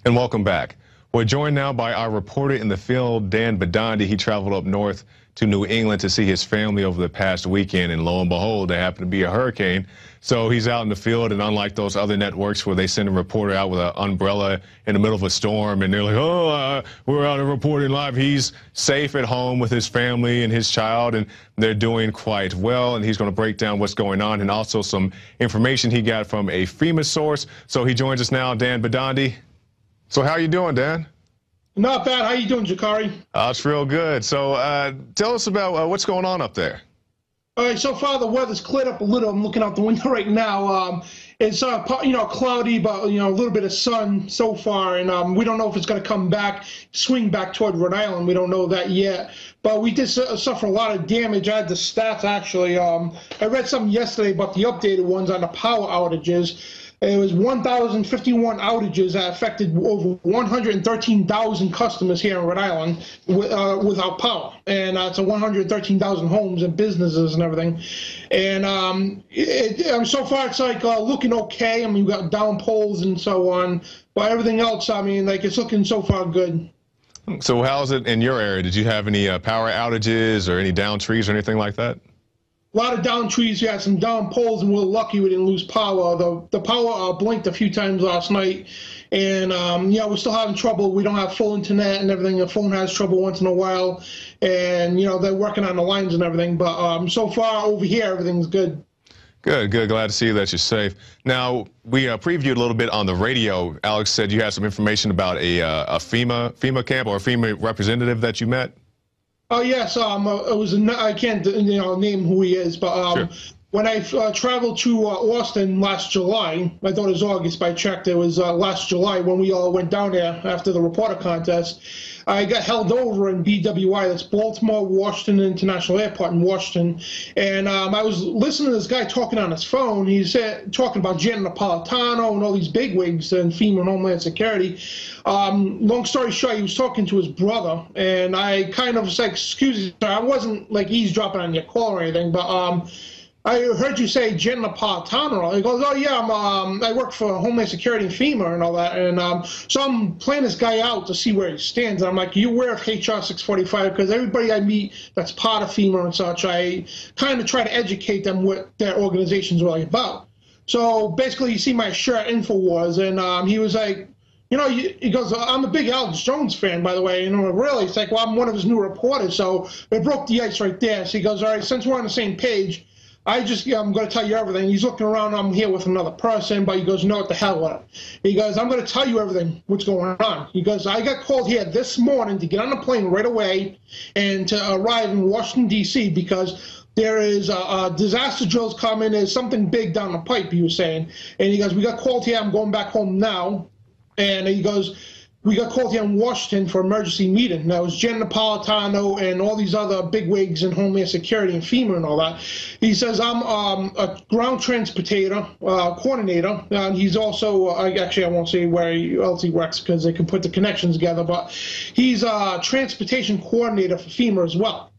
And welcome back. We're joined now by our reporter in the field, Dan Bidondi. He traveled up north to New England to see his family over the past weekend, and lo and behold, there happened to be a hurricane. So he's out in the field, and unlike those other networks where they send a reporter out with an umbrella in the middle of a storm, and they're like, we're out and reporting live, he's safe at home with his family and his child, and they're doing quite well, and he's going to break down what's going on and also some information he got from a FEMA source. So he joins us now, Dan Bidondi. So how you doing, Dan? Not bad. How you doing, Jakari? It's real good. So tell us about what's going on up there. All right, so far the weather's cleared up a little. I'm looking out the window right now. It's cloudy, but a little bit of sun so far, and we don't know if it's going to come back, swing back toward Rhode Island. We don't know that yet. But we did suffer a lot of damage. I had the stats actually. I read something yesterday about the updated ones on the power outages. It was 1,051 outages that affected over 113,000 customers here in Rhode Island without power. And it's 113,000 homes and businesses and everything. And so far it's like looking okay. I mean, we've got down poles and so on. But everything else, I mean, like it's looking so far good. So how's it in your area? Did you have any power outages or any down trees or anything like that? A lot of down trees. We had some down poles, and we're lucky we didn't lose power. The power blinked a few times last night, and we're still having trouble. We don't have full internet and everything. The phone has trouble once in a while, and they're working on the lines and everything. But so far over here, everything's good. Good, good. Glad to see that you're safe. Now, we previewed a little bit on the radio. Alex said you had some information about a FEMA camp or a FEMA representative that you met. Oh yes, it was. I can't name who he is, but Sure. When I traveled to Austin last July, I thought it was August, but I checked. It was last July when we all went down there after the reporter contest. I got held over in BWI, that's Baltimore Washington International Airport in Washington, and I was listening to this guy talking on his phone. He said talking about Janet Napolitano and all these bigwigs and FEMA and Homeland Security. Long story short, he was talking to his brother, and I kind of was like, "Excuse me, sir, I wasn't like eavesdropping on your call or anything, but I heard you say Janet Napolitano." He goes, "Oh yeah, I work for Homeland Security and FEMA and all that." And so I'm playing this guy out to see where he stands. And I'm like, "You aware of HR 645?" Because everybody I meet that's part of FEMA and such, I kind of try to educate them what their organization's really about. So basically, you see my shirt InfoWars, and he was like, he goes, "I'm a big Alex Jones fan, by the way." Really? It's like, well, I'm one of his new reporters. So it broke the ice right there. So he goes, "All right, since we're on the same page, I'm going to tell you everything." He's looking around. I'm here with another person, but he goes, "No, what the hell with it?" He goes, "I'm going to tell you everything, what's going on." He goes, "I got called here this morning to get on a plane right away and to arrive in Washington, D.C. because there is disaster drills coming. There's something big down the pipe," he was saying. And he goes, "We got called here. I'm going back home now." And he goes, "We got called here in Washington for emergency meeting." Now, it was Janet Napolitano and all these other bigwigs in Homeland Security and FEMA and all that. He says, "I'm a ground transportator coordinator." He's also, actually, I won't say where else he works because they can put the connections together, but he's a transportation coordinator for FEMA as well.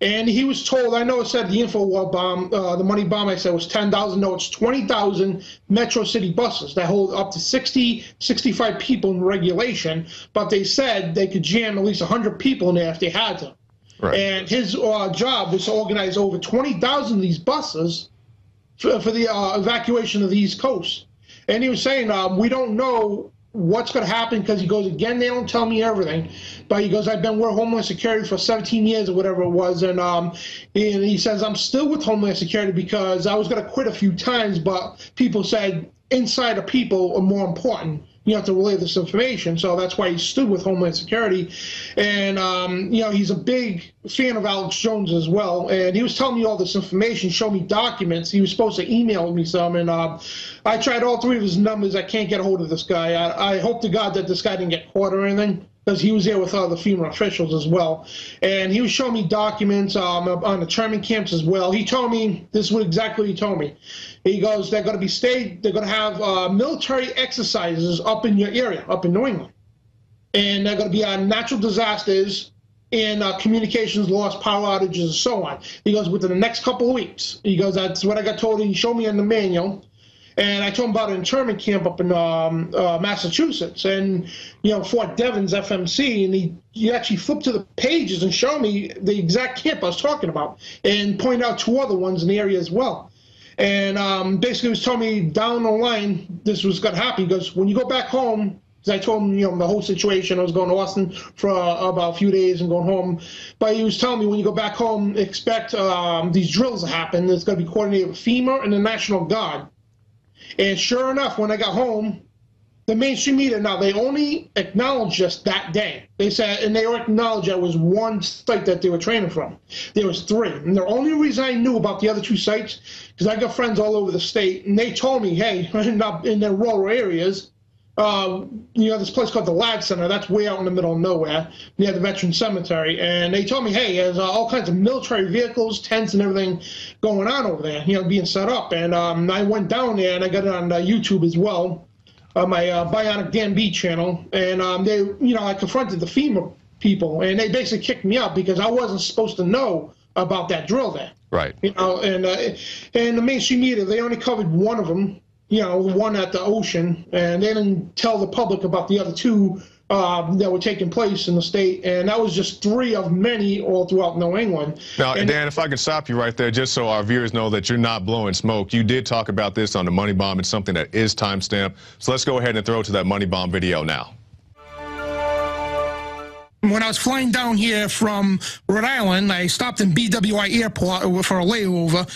And he was told, I know it said the info bomb, the money bomb I said was 10,000. No, it's 20,000 Metro City buses that hold up to 60, 65 people in regulation. But they said they could jam at least 100 people in there if they had to. Right. And his job was to organize over 20,000 of these buses for the evacuation of the East Coast. And he was saying, we don't know what's going to happen, because he goes, again, they don't tell me everything, but he goes, I've been with Homeland Security for 17 years or whatever it was, and he says, I'm still with Homeland Security because I was going to quit a few times, but people said insider people are more important. You have to relay this information, so that's why he stood with Homeland Security. And he's a big fan of Alex Jones as well, and he was telling me all this information, showed me documents. He was supposed to email me some, and I tried all three of his numbers. I can't get a hold of this guy. I hope to God that this guy didn't get caught or anything, because he was there with other FEMA officials as well. And he was showing me documents on the internment camps as well. He told me, this is what exactly he told me. He goes, they're going to have military exercises up in your area, up in New England. And they're going to be on natural disasters and communications loss, power outages, and so on. He goes, within the next couple of weeks. He goes, that's what I got told. He showed me in the manual. And I told him about an internment camp up in Massachusetts, and Fort Devens FMC, and he actually flipped to the pages and showed me the exact camp I was talking about, and pointed out 2 other ones in the area as well. And basically, he was telling me down the line this was going to happen, because when you go back home, because I told him the whole situation, I was going to Austin for about a few days and going home, but he was telling me when you go back home, expect these drills to happen. It's going to be coordinated with FEMA and the National Guard. And sure enough, when I got home, the mainstream media, now they only acknowledged us that day. They said, and they acknowledged that was 1 site that they were training from. There was 3. And the only reason I knew about the other 2 sites, because I got friends all over the state, and they told me, hey, in their rural areas, this place called the Lad Center, that's way out in the middle of nowhere, near the Veteran Cemetery. And they told me, hey, there's all kinds of military vehicles, tents, and everything going on over there, being set up. And I went down there, and I got it on YouTube as well, my Bionic Dan B channel. And I confronted the FEMA people, and they basically kicked me out because I wasn't supposed to know about that drill there. Right. And the mainstream media, they only covered one of them, one at the ocean, and they didn't tell the public about the other 2 that were taking place in the state, and that was just 3 of many all throughout New England. Now, Dan, if I can stop you right there, just so our viewers know that you're not blowing smoke, you did talk about this on the Money Bomb. It's something that is timestamped, so let's go ahead and throw to that Money Bomb video now. When I was flying down here from Rhode Island, I stopped in BWI Airport for a layover,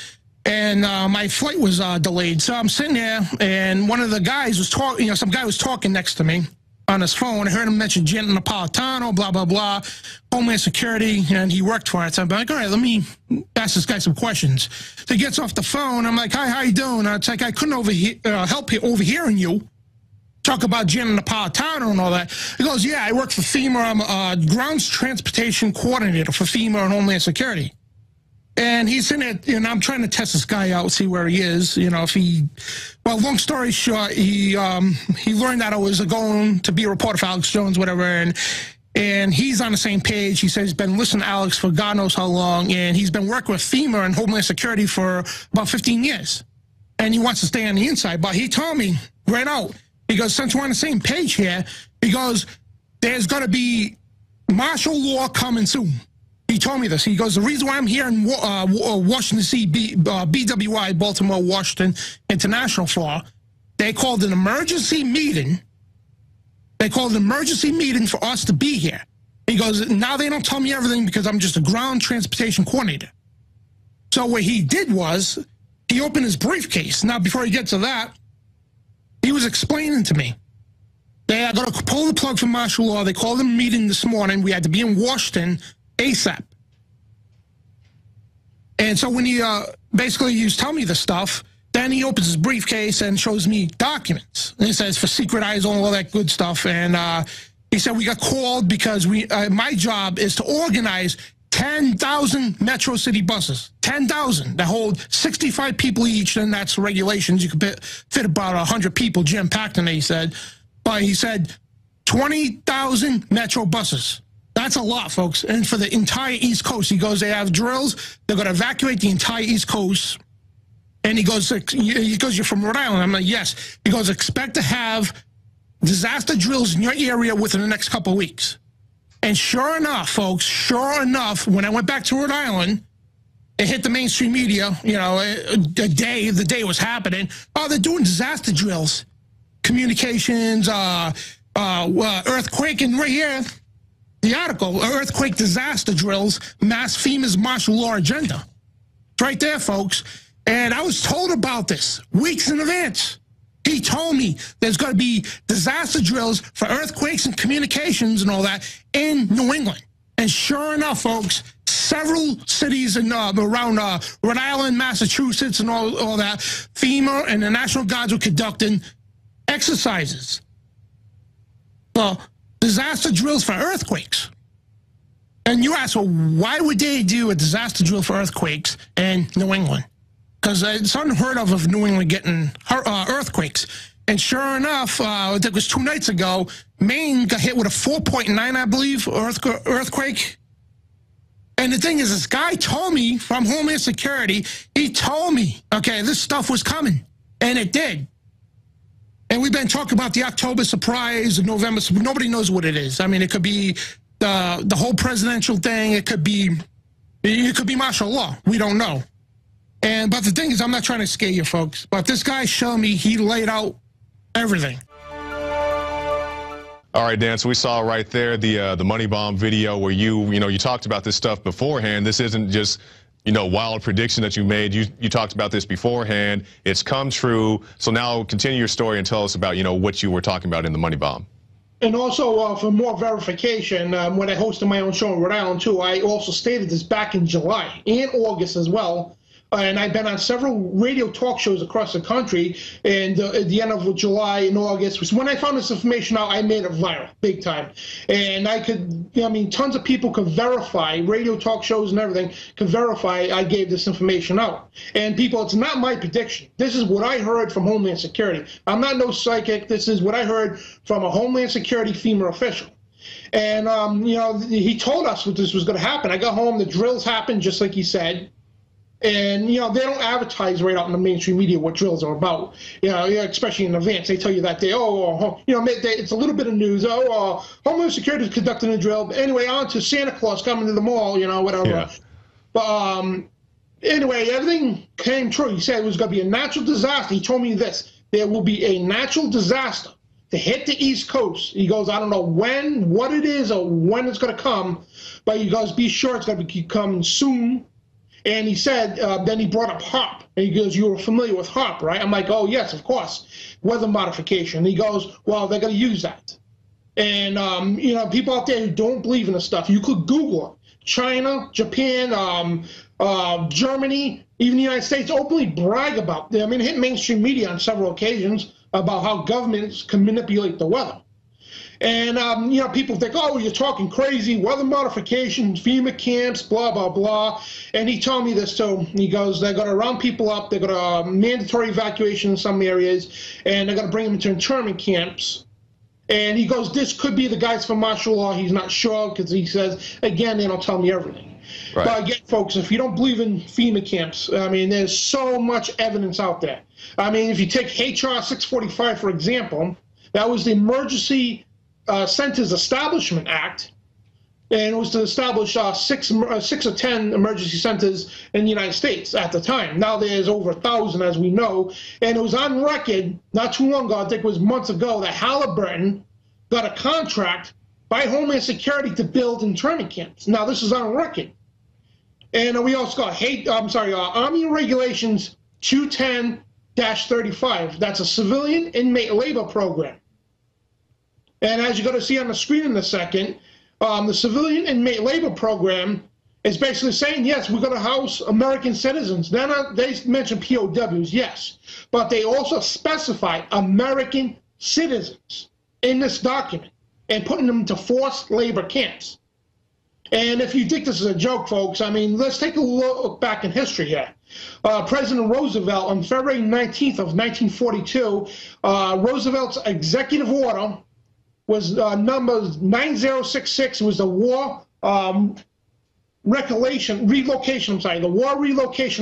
and my flight was delayed. So I'm sitting there, and one of the guys was talking, some guy was talking next to me on his phone. I heard him mention Janet Napolitano, blah, blah, blah, Homeland Security, and he worked for it. So I'm like, all right, let me ask this guy some questions. So he gets off the phone. I'm like, hi, how you doing? It's like, I couldn't help overhearing you talk about Janet Napolitano and all that. He goes, yeah, I work for FEMA. I'm a grounds transportation coordinator for FEMA and Homeland Security. And he's in it, I'm trying to test this guy out, see where he is, if he, well, long story short, he learned that I was going to be a reporter for Alex Jones, whatever, and he's on the same page. He says he's been listening to Alex for God knows how long, and he's been working with FEMA and Homeland Security for about 15 years. And he wants to stay on the inside, but he told me right out, he goes, since we're on the same page here, he goes, there's going to be martial law coming soon. He told me this. He goes, the reason why I'm here in Washington, D.C., BWI, Baltimore, Washington International for, they called an emergency meeting. They called an emergency meeting for us to be here. He goes, now they don't tell me everything because I'm just a ground transportation coordinator. So what he did was, he opened his briefcase. Now, before he gets to that, he was explaining to me. They are going to pull the plug from martial law. They called a meeting this morning. We had to be in Washington ASAP. And so when he basically he was telling me this stuff, then he opens his briefcase and shows me documents. And he says for secret eyes, all that good stuff. And he said we got called because my job is to organize 10,000 Metro City buses, 10,000 that hold 65 people each, and that's regulations. You could fit about 100 people jam-packed in there, he said. But he said 20,000 Metro buses. That's a lot, folks. And for the entire East Coast, he goes, they have drills. They're going to evacuate the entire East Coast. And he goes, you're from Rhode Island. I'm like, yes. He goes, expect to have disaster drills in your area within the next couple of weeks. And sure enough, folks, sure enough, when I went back to Rhode Island, it hit the mainstream media, the day it was happening. Oh, they're doing disaster drills, communications, earthquake, and right here, the article, earthquake disaster drills, mass FEMA's martial law agenda. It's right there, folks. And I was told about this weeks in advance. He told me there's going to be disaster drills for earthquakes and communications and all that in New England. And sure enough, folks, several cities in, around Rhode Island, Massachusetts, and all that, FEMA and the National Guards were conducting exercises. Well, disaster drills for earthquakes. And you ask, well, why would they do a disaster drill for earthquakes in New England? Because it's unheard of New England getting earthquakes. And sure enough, I think it was 2 nights ago, Maine got hit with a 4.9, I believe, earthquake. And the thing is, this guy told me from Homeland Security, he told me, okay, this stuff was coming. And it did. And we've been talking about the October surprise, the November surprise. Nobody knows what it is. I mean, it could be the whole presidential thing. It could be martial law. We don't know. But the thing is, I'm not trying to scare you folks, but this guy showed me, he laid out everything. All right, Dan, so we saw right there the money bomb video where you talked about this stuff beforehand. This isn't just, wild prediction that you made. You talked about this beforehand. It's come true. So now continue your story and tell us about, what you were talking about in the money bomb. And also, for more verification, when I hosted my own show in Rhode Island, too, I also stated this back in July and August as well. And I've been on several radio talk shows across the country. And at the end of July and August was when I found this information out. I made it viral, big time. And tons of people could verify, radio talk shows and everything could verify I gave this information out. And people, it's not my prediction. This is what I heard from Homeland Security. I'm not no psychic. This is what I heard from a Homeland Security FEMA official. And, he told us what this was going to happen. I got home, the drills happened, just like he said. And, they don't advertise right out in the mainstream media what drills are about, especially in advance. They tell you that it's a little bit of news. Homeland Security is conducting a drill. But anyway, on to Santa Claus coming to the mall, whatever. Yeah. But anyway, everything came true. He said it was going to be a natural disaster. He told me this. There will be a natural disaster to hit the East Coast. He goes, I don't know what it is or when it's going to come, but he goes, be sure it's going to be coming soon. And he said, then he brought up HARP. And he goes, you were familiar with HARP, right? I'm like, oh, yes, of course. Weather modification. And he goes, well, they're going to use that. And, people out there who don't believe in this stuff, you could Google it. China, Japan, Germany, even the United States openly brag about it. I mean, it hit mainstream media on several occasions about how governments can manipulate the weather. And, people think, oh, you're talking crazy, weather modification, FEMA camps, blah, blah, blah. And he told me this, too. He goes, they're going to round people up. They're going to mandatory evacuation in some areas, and they're going to bring them into internment camps. And he goes, this could be the guys from martial law. He's not sure because he says, again, they don't tell me everything. Right. But again, folks, if you don't believe in FEMA camps, I mean, there's so much evidence out there. I mean, if you take HR 645, for example, that was the Emergency Centers Establishment Act, and it was to establish 6 or 10 emergency centers in the United States at the time. Now there's over 1,000, as we know, and it was on record not too long ago, I think it was months ago, that Halliburton got a contract by Homeland Security to build internment camps. Now this is on record. And we also got Army Regulations 210-35. That's a civilian inmate labor program. And as you're going to see on the screen in a second, the civilian inmate labor program is basically saying, yes, we're going to house American citizens. They mention POWs, yes, but they also specify American citizens in this document and putting them into forced labor camps. And if you think this is a joke, folks, I mean, let's take a look back in history here. President Roosevelt, on February 19th of 1942, Roosevelt's executive order was number 9066. It was the War Relocation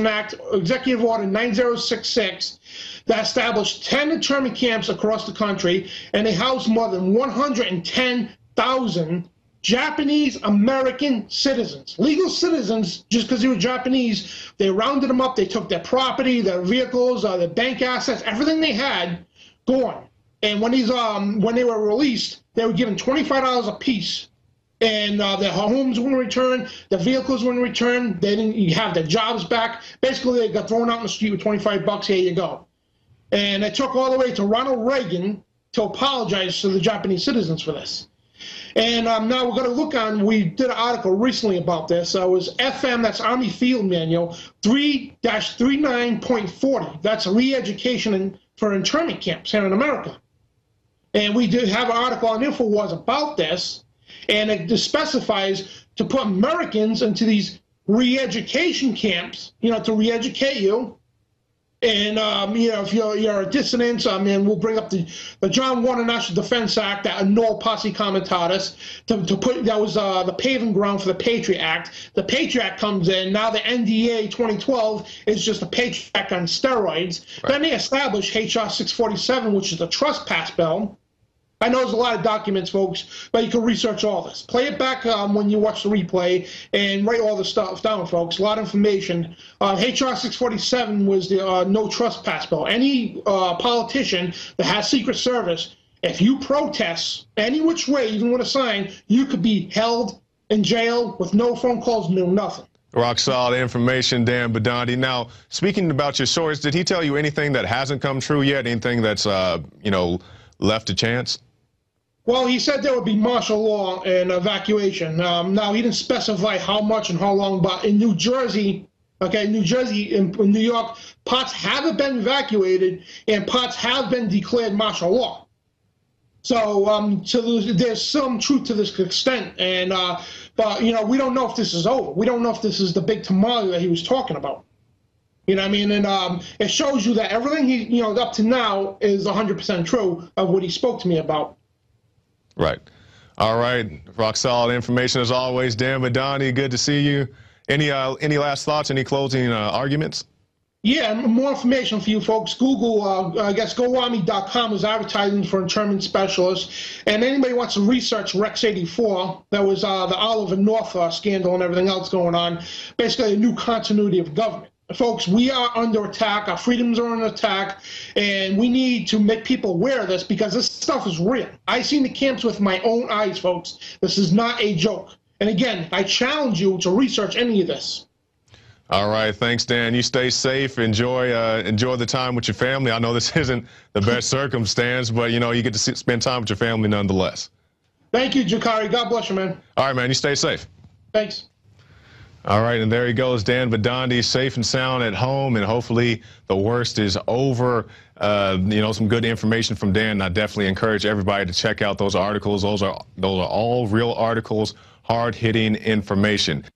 Act, Executive Order 9066, that established 10 internment camps across the country, and they housed more than 110,000 Japanese American citizens, legal citizens. Just because they were Japanese, they rounded them up. They took their property, their vehicles, their bank assets, everything they had, gone. And when they were released, they were given $25 a piece, and their homes were returned, their vehicles were returned. They didn't have their jobs back. Basically, they got thrown out in the street with $25. Here you go. And it took all the way to Ronald Reagan to apologize to the Japanese citizens for this. And now we're going to look on. We did an article recently about this. It was FM, that's Army Field Manual 3-39.40. That's re-education for internment camps here in America. And we did have an article on InfoWars about this, and it specifies to put Americans into these re-education camps, to re-educate you, And, if you're a dissident, we'll bring up the John Warner National Defense Act that annulled posse comitatus to put, that was the paving ground for the Patriot Act. The Patriot Act comes in. Now the NDA 2012 is just a Patriot Act on steroids. Right. Then they established HR 647, which is the trespass bill. I know there's a lot of documents, folks, but you can research all this. Play it back when you watch the replay and write all the stuff down, folks. A lot of information. HR 647 was the no trespass bill. Any politician that has Secret Service, if you protest any which way, even with a sign, you could be held in jail with no phone calls, no nothing. Rock solid information, Dan Bidondi. Now, speaking about your source, did he tell you anything that hasn't come true yet? Anything that's, left to chance? Well, he said there would be martial law and evacuation. Now, he didn't specify how much and how long, but in New Jersey, in New York, parts haven't been evacuated and parts have been declared martial law. So, there's some truth to this extent. And, but, we don't know if this is over. We don't know if this is the big tamale that he was talking about. You know what I mean? And it shows you that everything he, up to now is 100% true of what he spoke to me about. Right. All right. Rock solid information as always. Dan Bidondi, good to see you. Any last thoughts? Any closing arguments? Yeah, more information for you folks. Google, I guess, GoArmy.com was advertising for internment specialists. And anybody wants to research Rex 84, that was the Oliver North scandal and everything else going on. Basically, a new continuity of government. Folks, we are under attack. Our freedoms are under attack, and we need to make people aware of this because this stuff is real. I've seen the camps with my own eyes, folks. This is not a joke. And again, I challenge you to research any of this. All right. Thanks, Dan. You stay safe. Enjoy the time with your family. I know this isn't the best circumstance, but, you get to spend time with your family nonetheless. Thank you, Jakari. God bless you, man. All right, man. You stay safe. Thanks. All right, and there he goes, Dan Bidondi, safe and sound at home, and hopefully the worst is over. Some good information from Dan. I definitely encourage everybody to check out those articles. Those are all real articles, hard-hitting information.